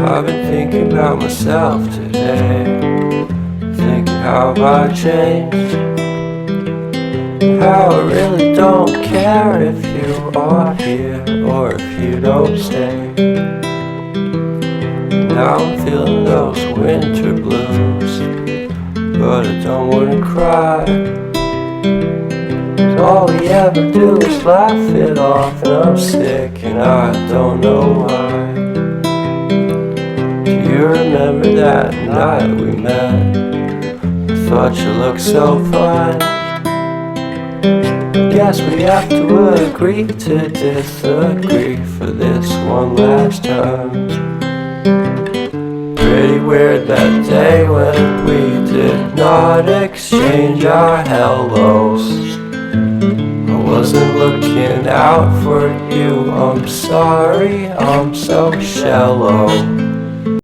I've been thinking about myself today, thinking how have I changed, how I really don't care if you are here or if you don't stay. Now I'm feeling those winter blues, but I don't wanna cry. All we ever do is laugh it off, and I'm sick and I don't know why. Do you remember that night we met? I thought you looked so fine. Guess we have to agree to disagree for this one last time. Pretty weird that day when we did not exchange our hellos. I wasn't looking out for you, I'm sorry, I'm so shallow.